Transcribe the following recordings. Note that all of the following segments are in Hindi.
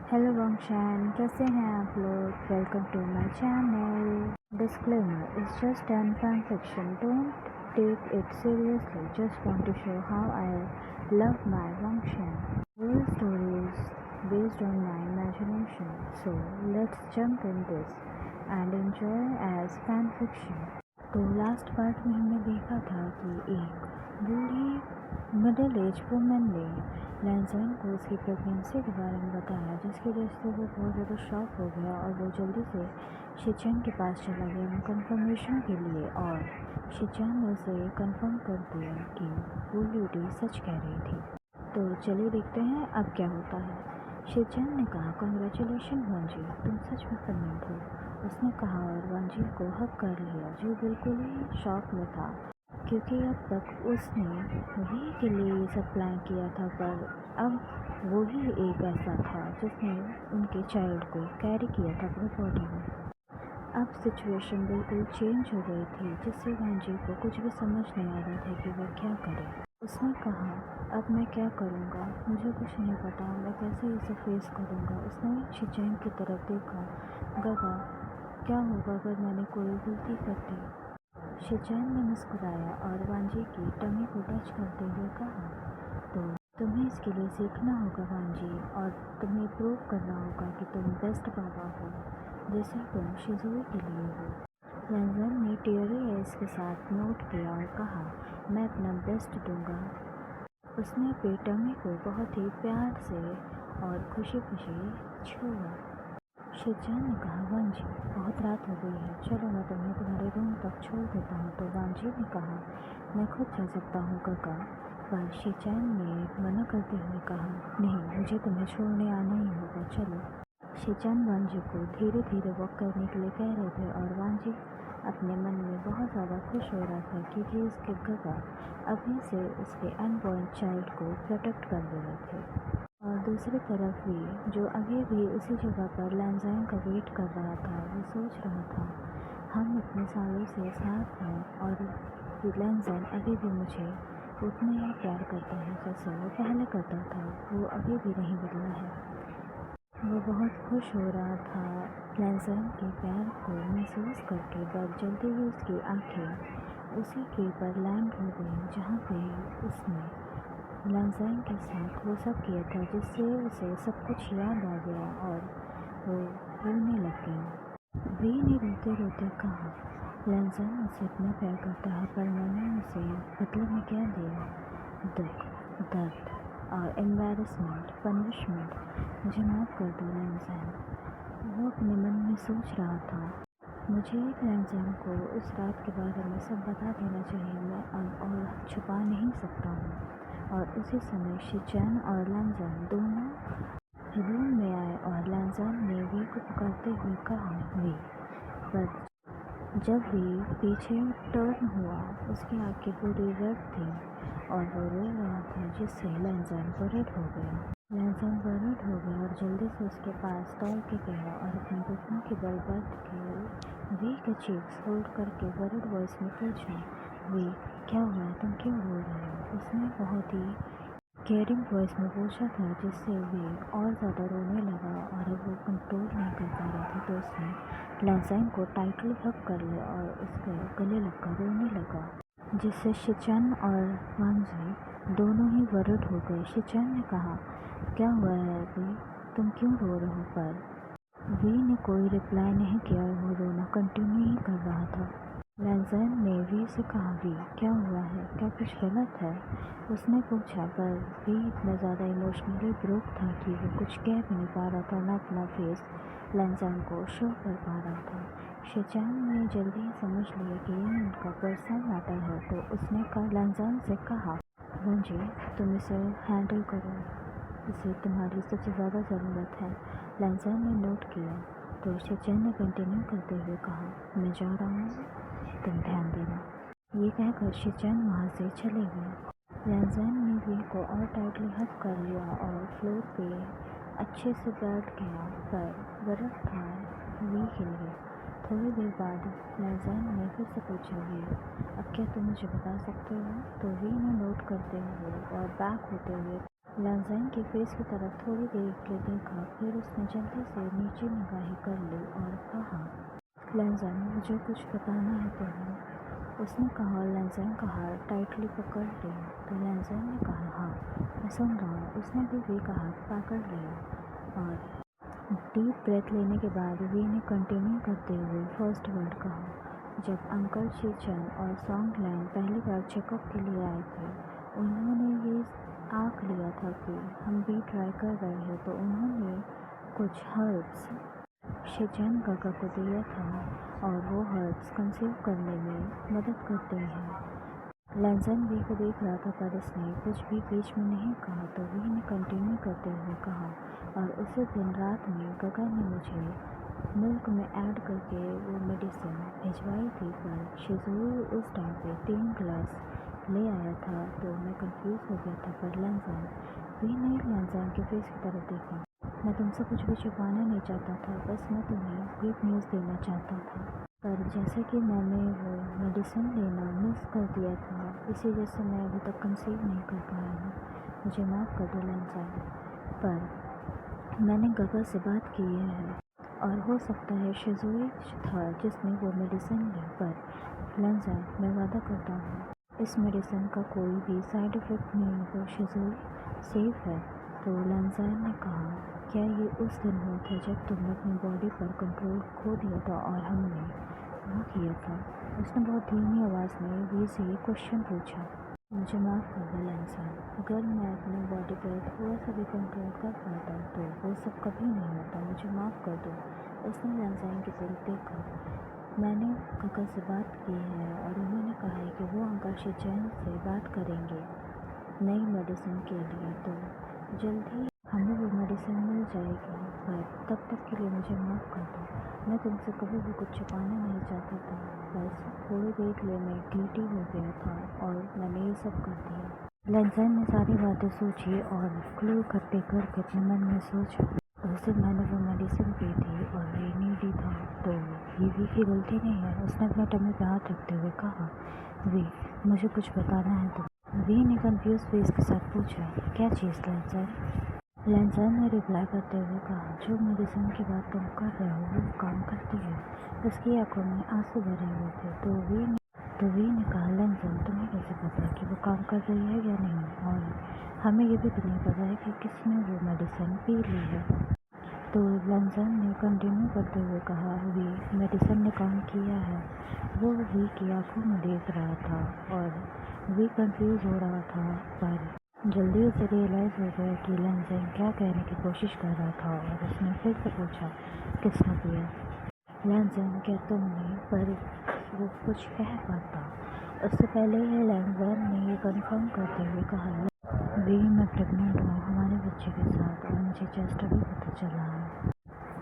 हेलो वंशान, कैसे हैं आप लोग। Welcome to my channel. Disclaimer is just an fan fiction, don't take it seriously, just want to show how I love my वंशान। Real stories based on my imagination, so let's jump in this and enjoy as fan fiction। तो लास्ट पार्ट में हमने देखा था कि एक बूढ़ी मिडिल एज वुमन ने लैंसन को उसकी प्रेगनेंसी के बारे में बताया, जिसकी वजह से वो बहुत ज़्यादा शॉक हो गया और वो जल्दी से शिचेन के पास चला गया कंफर्मेशन के लिए। और शिचेन ने उसे कंफर्म कर दिया कि वो लेडी सच कह रही थी। तो चलिए देखते हैं अब क्या होता है। शिचेन ने कहा, कॉन्ग्रेचुलेशन वांजी, तुम सच में प्रेग्नेंट हो। उसने कहा और वांजी को हक कर लिया, जो बिल्कुल ही शॉक में था, क्योंकि अब तक उसने वही के लिए ये सब प्लान किया था, पर अब वो ही एक ऐसा था जिसने उनके चाइल्ड को कैरी किया था अपनी बॉडी में। अब सिचुएशन बिल्कुल चेंज हो गई थी, जिससे वांजी को कुछ भी समझ नहीं आ रहा था कि वह क्या करे। उसने कहा, अब मैं क्या करूँगा, मुझे कुछ नहीं पता, मैं कैसे इसे फेस करूँगा। उसने शिचेन की तरफ देखा, गगा क्या होगा अगर मैंने कोई गलती कर दी। शिचेन ने मुस्कुराया और वांजी की टमी को टच करते हुए कहा, तो तुम्हें इसके लिए सीखना होगा वांजी, और तुम्हें प्रूव करना होगा कि तुम बेस्ट बाबा हो, जैसे तुम शिजुई के लिए हो। लैंसन ने टीयरी आइज के साथ नोट किया और कहा, मैं अपना बेस्ट दूंगा। उसने अपनी टमी को बहुत ही प्यार से और खुशी खुशी छुआ। शिचेन ने कहा, वांजी बहुत रात हो गई है, चलो मैं तुम्हें तुम्हारे रूम तक छोड़ देता हूँ। तो वांजी ने कहा, मैं खुद जा सकता हूँ गगा। पर शिचेन ने मना करते हुए कहा, नहीं, मुझे तुम्हें छोड़ने आना ही होगा, चलो। शिचेन वांजी को धीरे धीरे वॉक करने के लिए कह रहे थे और वांजी अपने मन में बहुत ज़्यादा खुश हो रहा था, क्योंकि उसके गगा अभी से उसके अनबॉर्न चाइल्ड को प्रोटेक्ट कर रहे थे। और दूसरी तरफ भी जो अभी भी उसी जगह पर लैंसन का वेट कर रहा था, वो सोच रहा था, हम इतने सालों से साथ हैं और लैंसन अभी भी मुझे उतना ही प्यार करता है जैसे वो पहले करता था, वो अभी भी नहीं बदला है। वो बहुत खुश हो रहा था लैंसन के प्यार को महसूस करके, पर जल्दी ही उसकी आंखें उसी के पर लैंड हो गई जहाँ पे उसने लैंसन के साथ वो सब किया था, जिससे उसे सब कुछ याद आ गया और वो रोने लग गई। वी ने रोते रोते कहा, लैंसन मुझसे इतना प्यार करता है, पर मैंने उसे बदले में क्या दिया, दुख, दर्द और एम्बैरसमेंट, पनिशमेंट। मुझे माफ़ कर दो लैंसन। वो अपने मन में सोच रहा था, मुझे लैंसन को उस रात के बारे में सब बता देना चाहिए, मैं अब और छुपा नहीं सकता हूँ। और उसी समय शिचेन और लैंसन दोनों रूम में आए और लैंसन ने वी को पुकारते हुए कहा, वी। पर जब वी पीछे टर्न हुआ, उसकी आंखें पूरी रेड थी और वो रो रहा था, जिससे लैंसन वर्रिड हो गया। लैंसन वर्रिड हो गया और जल्दी से उसके पास दौड़ के गया और अपने घुटनों के बल बैठ के वी के चीक्स होल्ड करके वर्रिड वॉइस में पूछा, वी क्या हुआ, तुम क्यों रो रहे हो। उसने बहुत ही केयरिंग वॉइस में पूछा था, जिससे वे और ज़्यादा रोने लगा और वो कंट्रोल नहीं कर पा रहा था। तो उसने लैंसन को टाइटली हग कर लिया और उसके गले लगकर रोने लगा, जिससे शिचेन और वांजी दोनों ही वर्रिड हो गए। शिचेन ने कहा, क्या हुआ है वी, तुम क्यों रो रहे हो। पर वी ने कोई रिप्लाई नहीं किया और वो रोना कंटिन्यू ही कर रहा था। लैंसन ने वी से कहा, वी क्या हुआ है, क्या कुछ गलत है। उसने पूछा, पर वी इतना ज़्यादा इमोशनली ब्रोक था कि वो कुछ कह भी नहीं पा रहा था, ना अपना फेस लैंसन को शो कर पा रहा था। शिचेन ने जल्दी ही समझ लिया कि ये उनका पर्सनल मैटर है, तो उसने लैंसन से कहा, वांजी तुम इसे हैंडल करो, इसे तुम्हारी सबसे ज़्यादा ज़रूरत है। लैंसन ने नोट किया, तो शिचेन ने कंटिन्यू करते हुए कहा, मैं जा रहा हूँ, तुम ध्यान देना। ये कहकर शिचेन वहाँ से चले गए। लैंसन ने वी को और टाइटली हग कर लिया और फ्लोर पे अच्छे से बैठ गया, पर बर्फ था वी के लिए। थोड़ी देर बाद लैंसन ने फिर से पूछा, वी अब क्या तुम मुझे बता सकते हो। तो वी ने नोट करते हुए और बैक होते हुए लैंज़ैन के फेस की तरफ थोड़ी देर के लिए देखा, फिर उसने जल्दी से नीचे निगाहें कर ली और कहा, लैंज़ैन मुझे कुछ बताना है तुम्हें। उसने कहा। लैंज़ैन का हाथ टाइटली पकड़ लिया। तो लैंज़ैन ने कहा, हाँ मैं सुन रहा हूँ। उसने भी वी का हाथ पकड़ लिया और डीप ब्रेथ लेने के बाद वी ने कंटिन्यू करते हुए फर्स्ट वर्ड कहा। जब अंकल शीचन और सॉन्ग लैंड पहली बार चेकअप के लिए आए थे, उन्होंने ये आँख लिया था कि हम भी ट्राई कर रहे हैं, तो उन्होंने कुछ हर्ब्स शीचन काका को दिया था और वो हर्ब्स कंसीव करने में मदद करते हैं। लैंज़ैन वी को देख रहा था, पर उसने कुछ भी बीच में नहीं कहा। तो वी ने कंटिन्यू करते हुए कहा, और उसी दिन रात में गगा ने मुझे मिल्क में ऐड करके वो मेडिसिन भिजवाई थी, पर शिज़ुओ उस टाइम पे 3 ग्लास ले आया था, तो मैं कंफ्यूज हो गया था। पर वी ने लैंज़ैन के फेस की तरफ देखा। मैं तुमसे कुछ भी छुपाना नहीं चाहता था, बस मैं तुम्हें गुड न्यूज़ देना चाहता था। पर जैसे कि मैंने वो मेडिसिन लेना मिस कर दिया था, इसी वजह से मैं अभी तक कंसीव नहीं कर पाया हूँ। मुझे माफ़ कर दो लैंज़ैन, पर मैंने गगा से बात की है और हो सकता है शिज़ुओ था जिसने वो मेडिसिन ली। पर लैंज़ैन मैं वादा करता हूँ इस मेडिसिन का कोई भी साइड इफ़ेक्ट नहीं होगा। शिज़ुओ सेफ है। तो लैंज़ैन ने कहा, क्या ये उस दिन हुआ था जब तुमने अपनी बॉडी पर कंट्रोल खो दिया था और हमने वो किया था? उसने बहुत धीमी आवाज़ में वी से ये क्वेश्चन पूछा। मुझे माफ़ कर दो लैंज़ैन, अगर मैं अपनी बॉडी पर थोड़ा सा भी कंट्रोल कर पाता तो वो सब कभी नहीं होता। मुझे माफ़ कर दो। उसने लैंज़ैन की तरफ देखा। मैंने काका से बात की है और उन्होंने कहा है कि वो अंकल शीचेन से बात करेंगे नई मेडिसिन के लिए, तो जल्दी हमें वो मेडिसिन मिल जाएगी। पर तब तक के लिए मुझे माफ़ कर दो। मैं तुमसे कभी भी कुछ छुपाना नहीं चाहता था, बस थोड़ी देर के लिए मैं गिल्टी हो गया था और मैंने ये सब कर दिया। लैंज़ैन ने सारी बातें सोची और क्लू इकट्ठे करके अपने मन में सोचा, उस दिन मैंने वो मेडिसिन पी थी और ये नीडी था, तो ये वी की गलती नहीं है। उसने अपने टमी पे हाथ रखते हुए कहा, वी मुझे कुछ बताना है। तो वी ने कंफ्यूज फेस के साथ पूछा, क्या चीज़ लैंज़ैन? लैंज़ैन ने रिप्लाई करते हुए कहा, जो मेडिसिन की बात तुम कर रहे हो वो काम करती है। उसकी आंखों में आंसू भरे हुए थे। तो वी ने कहा, लैंज़ैन तुम्हें कैसे पता है कि वो काम कर रही है या नहीं, और हमें ये भी नहीं पता है कि किसने वो मेडिसिन पी ली है। तो लैंज़ैन ने कंटिन्यू करते हुए कहा, वी मेडिसिन ने काम किया है। वो वी की आंखों में देख रहा था और वी कंफ्यूज हो रहा था, पर जल्दी उसे रियलाइज़ हो गया कि लैंज़ैन क्या कहने की कोशिश कर रहा था, और उसने फिर से पूछा, किसने पिया? लैंज़ैन क्या तुमने? पर वो कुछ कह पाता उससे पहले ही लैंज़ैन ने ये कंफर्म करते हुए कहा, वी मैं प्रेग्नेंट हूँ हमारे बच्चे के साथ, और मुझे जस्ट अभी पता चला है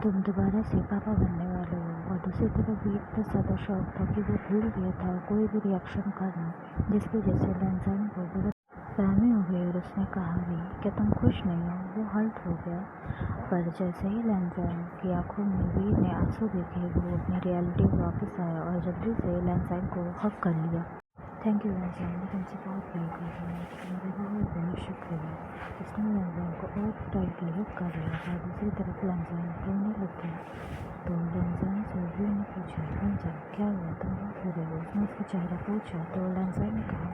तुम दोबारा से पापा बनने वाले हो। और दूसरी तरफ भी इतना ज़्यादा शौक था कि वो भूल गया था कोई भी रिएक्शन करना, जिसकी वजह से लैंज़ैन को बहुत सहमी हो गई और उसने कहा, वी क्या तुम खुश नहीं हो? वो हर्ट हो गया। पर जैसे ही लैंज़ैन की आंखों में वी ने आंसू देखे, वो अपनी रियलिटी में वापस आया और जल्दी से लैंज़ैन को हक कर लिया। थैंक यू लैंज़ैन, मैं तुमसे बहुत प्यार कर रही हूँ, तुम्हारे बहुत बहुत शुक्रिया। उसने लैंज़ैन को और टाइटली हक कर लिया और दूसरी तरफ लैंज़ैन रोने लग गया। तो लैंज़ैन से वी ने पूछा, लैंज़ैन क्या हुआ, तुम रो क्यों रहे हो? उसने उसका चेहरा पूछा। तो लैंज़ैन ने कहा,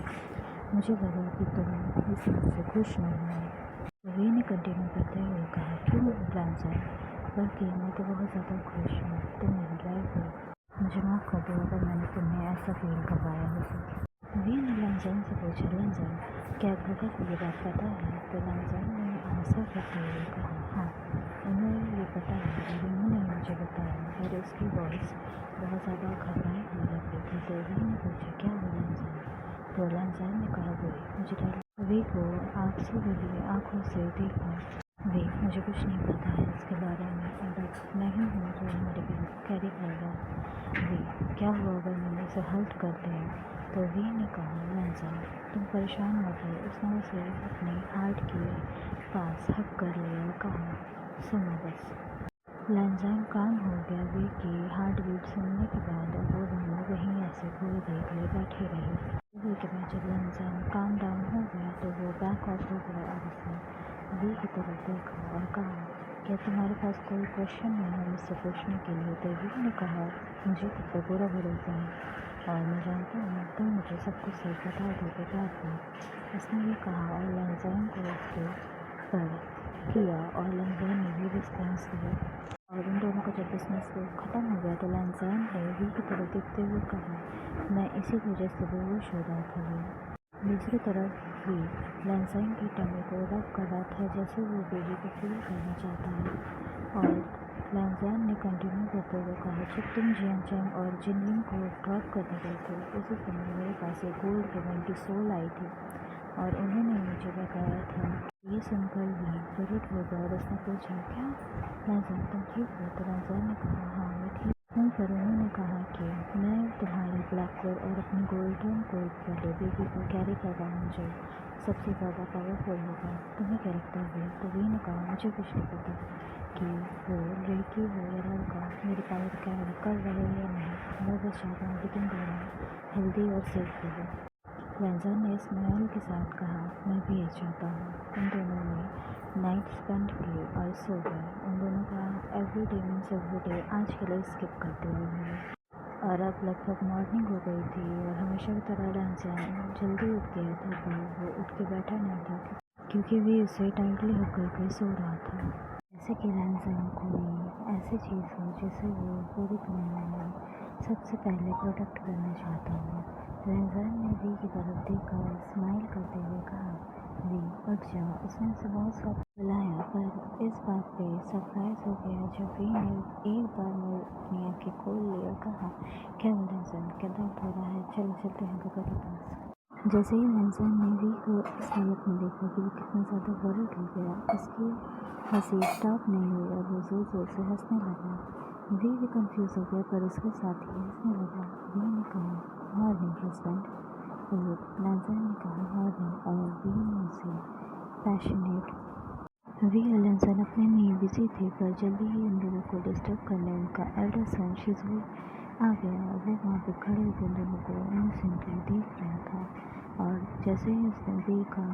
मुझे लगा कि तुम इस बात से खुश नहीं हो। वी ने कंटिन्यू करते हुए कहा, क्यों लैंज़ैन? बल्कि मैं तो बहुत ज़्यादा खुश हूँ, तुम मेरी लाइफ हो। मुझे माफ़ कर दो अगर मैंने तुम्हें ऐसा फील करवाया हो तो। वी ने लैंज़ैन से पूछा, लैंज़ैन क्या गगा को ये बात पता है? तो लैंज़ैन ने आंसर करते हुए कहा, हाँ उन्हें ये पता है और उन्होंने मुझे बताया। और उसकी वॉइस बहुत ज़्यादा घबराई हुई लग रही थी। तो वी ने पूछा, क्या हुआ लैंज़ैन? तो लैंज़ैन ने कहा, वी को आंसू भरी आँखों से देखा। वी मुझे कुछ नहीं पता है इसके बारे में, अगर नहीं हूँ तो मेडिकल कैरी कर रहा। वी क्या हुआ अगर मैंने इसे हर्ट कर दिया? तो वी ने कहा, लैंज़ैन तुम परेशान मत हो। उसने उसे अपने हार्ट के पास हक कर लिया और कहा, सुनो बस। लैंज़ैन काम हो गया। वी की हार्ट बीट सुनने के बाद वो दोनों वहीं ऐसे थोड़ी देर के लिए बैठे रहे। हुई कि भाई जब लैंजन काम डाउन हो गया तो वो बैक ऑफ हो गया और उसने वी की तरफ देखा और कहा, क्या तुम्हारे पास कोई क्वेश्चन नहीं है मुझसे पूछने के लिए? तो वी ने कहा, मुझे खुद पर पूरा भरोसा है और मैं जानता हूँ तुम मुझे सब कुछ सही बता दोगे बाद में। उसने ये कहा और लैंजन को उसके पर किया और लैंजन ने भी रिस्पॉन्स दिया। और उन दोनों का जब बिजनेस ख़त्म हो गया तो लैंजन ने वी की तरफ देखते हुए कहा, मैं इसी वजह से बेहोश हो रहा था वी। दूसरी तरफ भी लैंजन की टमी को रब कर रहा था जैसे वो बेबी को फील करना चाहता है। और लैंजन ने कंटिन्यू करते हुए कहा, जब तुम जियांग और जिनलिंग को ड्रॉप करने गए थे उसी समय मेरे पास एक गोल्ड पेमेंट की सोल आई थी और उन्होंने मुझे बताया था। ये सुनकर भी जरूर हो गया और उसने पूछा, क्या लैंजन तुम ठीक हो? तो लैंजन ने कहा, हाँ मैं ठीक हूँ। पर उन्होंने कहा कि मैं तुम्हारी ब्लैकबोर्ड और अपनी गोल्डन कोड वाले बेबी को कैरी कर रहा हूँ जो सबसे ज़्यादा पावरफुल होगा। तुम्हें क्या लगता है? तो वी ने कहा, मुझे कुछ नहीं पता कि वो लड़की हो या लड़का मेरी पावर कैरी कर रहे हो या नहीं। मैं बस चाहता हूँ कि तुम दोनों हेल्दी और सेफ रहो। लैंजन ने स्माइल के साथ कहा, मैं भी यही चाहता हूँ। उन दोनों ने नाइट स्पेंड की और सो गए। उन दोनों का एवरीडे मीन्स एवरीडे आज के लिए स्किप करते हुए और अब लगभग मॉर्निंग हो गई थी और हमेशा की तरह लैंजन जल्दी उठ गया था पर वो उठ के बैठा नहीं था क्योंकि वे उसे टाइटली होकर के सो रहा था। जैसे कि लैंजन कोई ऐसी चीज़ हो जिसे वो पूरी दुनिया में सबसे पहले प्रोटेक्ट करना चाहता हूँ। लैंजन ने वी की तरफ देखा और स्माइल करते हुए कहा, वी उठ जाओ। उसने उसे बहुत सा बुलाया पर इस बात पे सरप्राइज हो गया जब वी ने एक बार में अपनी आँखें खोल ली और कहा, क्या हुआ लैंजन, क्या दर्द हो रहा है? चलो चलते हैं पापा के पास। जैसे ही लैंजन ने वी को इस हालत में देखा कि वो कितना ज़्यादा वरिड हो गया, उसकी हंसी स्टॉप नहीं हुई और वो जोर जोर से हंसने लगा। वी भी कंफ्यूज हो गया पर उसके साथ ही हंसने लगा। वी ने कहा, मॉर्निंग हस्बैंड। और लैंजन ने कहा, मॉर्निंग। और वी ने उसे पैशनेट वी और लैंजन अपने में ही बिजी थे पर जल्दी ही उन लोगों को डिस्टर्ब करने उनका एल्डर सन शिज़ुई आ गया और वो वहाँ पे खड़े होकर उन दोनों को इनोसेंटली देख रहा था। और जैसे ही उसने देखा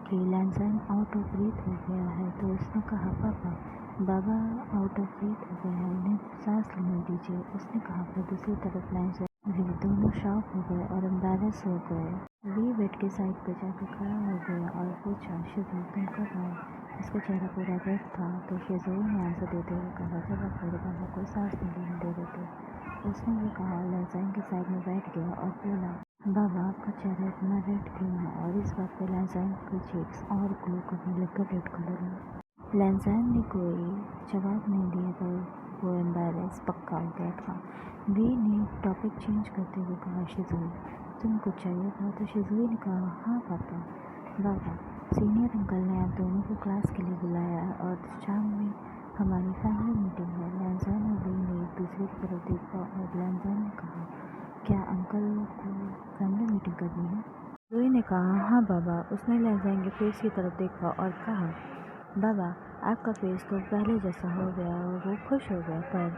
कि लैंजन आउट ऑफ ब्रीथ हो गया है तो उसने कहा, पापा बाबा आउट ऑफ ब्रीथ हो गया है, उन्हें सांस लेने दीजिए। उसने कहा। पर दूसरी तरफ लैंजन वी दोनों शॉक हो गए और एम्बैरस हो गए। वी बेड के साइड पर जाकर खड़ा हो गया और पूछा, शिज़ुई तुम कब आए? उसका चेहरा पूरा रेड था तो शिज़ुई ने आंसर देते हुए कहा, जब आप मेरे बाबा को सांस नहीं लेने दे रहे थे। उसने ये कहा, लैंजन के साइड में बैठ गया और बोला, बाबा आपका चेहरा इतना रेड क्यों है? और इस बात पर लैंजन की चीक्स और ग्लो करने लगा रेड कलर में। लैंजन ने कोई जवाब नहीं दिया पर वो एम्बैरेस पक्का हो गया था। वी ने टॉपिक चेंज करते हुए कहा, शिज़ुई तुम कुछ चाहिए था? तो शिज़ुई ने कहा, हाँ पापा। बाबा सीनियर अंकल ने आप दोनों को क्लास के लिए बुलाया है और शाम में हमारी फैमिली मीटिंग है। लैंजन और वी ने एक दूसरे की तरफ देखा और लैंजन ने कहा, क्या अंकल को फैमिली मीटिंग करनी है? वी ने कहा, हाँ बाबा। उसने लैंजन के फेस की तरफ देखा और कहा, बाबा आपका फेस तो पहले जैसा हो गया और वो खुश हो गया। पर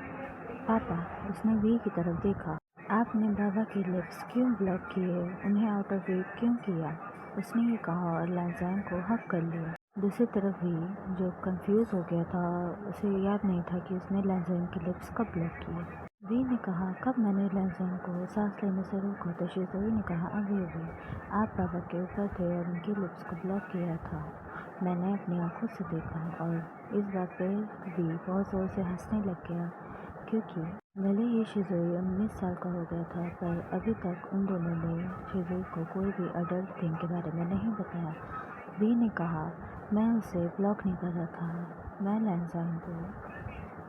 पापा, उसने वी की तरफ देखा, आपने बाबा के लिप्स क्यों ब्लॉक किए? उन्हें आउट ऑफ ब्रीथ क्यों किया? उसने ये कहा और लैंजन को हक कर लिया। दूसरी तरफ भी जो कंफ्यूज हो गया था, उसे याद नहीं था कि उसने लैंजन के लिप्स कब ब्लॉक किए। वी ने कहा, कब मैंने लैंजन को सांस लेने से रोका? तो शिज़ुई ने कहा, अभी आप बाबा के ऊपर थे और उनके लिप्स को ब्लॉक किया था। मैंने अपनी आंखों से देखा। और इस बात पे वी बहुत ज़ोर से हंसने लग गया क्योंकि भले ही शिज़ुई 19 साल का हो गया था पर अभी तक उन दोनों ने शिज़ुई को कोई भी अडल्ट थिंग के बारे में नहीं बताया। वी ने कहा, मैं उसे ब्लॉक नहीं कर रहा था, मैं लैंजन को।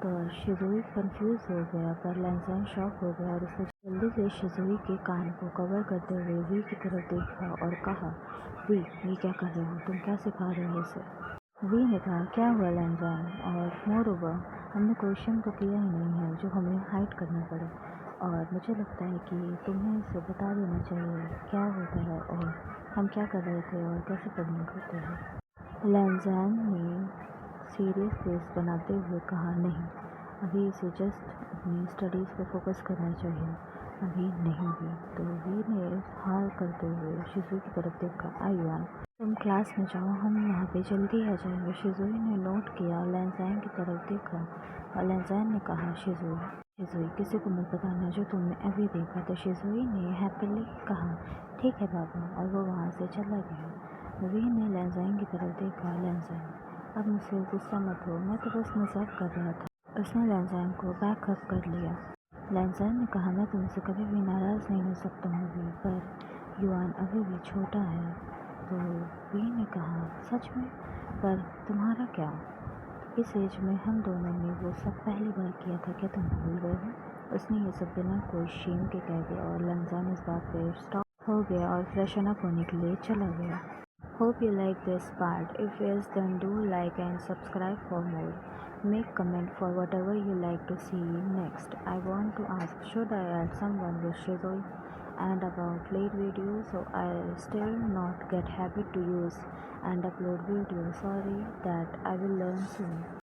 तो शिज़ुई कंफ्यूज हो गया पर लैंजन शॉक हो गया और उसने जल्दी से शिज़ुई के कान को कवर करते हुए वी की तरफ देखा और कहा, वी ये क्या कर रहे हो? तुम क्या सिखा रहे हो इसे? वी ने कहा, क्या हुआ लैंजन? और मोर ओवर हमने क्वेश्चन तो किया ही नहीं है जो हमें हाइड करना पड़े और मुझे लगता है कि तुम्हें इसे बता देना चाहिए क्या होता है और हम क्या कर रहे थे और कैसे प्रेग्नेंट होते हैं। लैंजन ने सीरियस फेस बनाते हुए कहा, नहीं अभी इसे जस्ट अपनी स्टडीज़ पे फोकस करना चाहिए। अभी नहीं हुई। तो वी ने हार करते हुए शिजुई की तरफ देखा। आयुआन, तुम क्लास में जाओ, हम यहाँ पे जल्दी आ जाएंगे। शिजुई ने नोट किया, लैनज़ैंग की तरफ देखा और लैनज़ैंग ने कहा, शिजुई किसी को मत बताना जो तुमने अभी देखा। तो शिजुई ने हैप्पीली कहा, ठीक है पापा, और वो वहाँ से चला गया। वी ने लैनज़ैंग की तरफ देखा। लैनज़ैंग, अब मुझसे गुस्सा मत हो, मैं तो बस मजाक कर रहा था। उसने लैनज़ैंग को बैकअप कर लिया। लैनज़ैंग ने कहा, मैं तुमसे कभी भी नाराज़ नहीं हो सकता हूँ वी, पर युआन अभी भी छोटा है। तो वी ने कहा, सच में? पर तुम्हारा क्या? इस एज में हम दोनों ने वो सब पहली बार किया था, क्या तुम भूल गए हो? उसने ये सब बिना कोई शेम के कह दिया और लैनज़ैंग इस बात पे स्टॉप हो गया और फ्रेशन अप होने के लिए चला गया। Hope you like this part. If yes, then do like and subscribe for more. Make comment for whatever you like to see next. I want to ask, should I add someone with Shizoi and about late videos, so I still not get habit to use and upload videos? Sorry, that I will learn soon.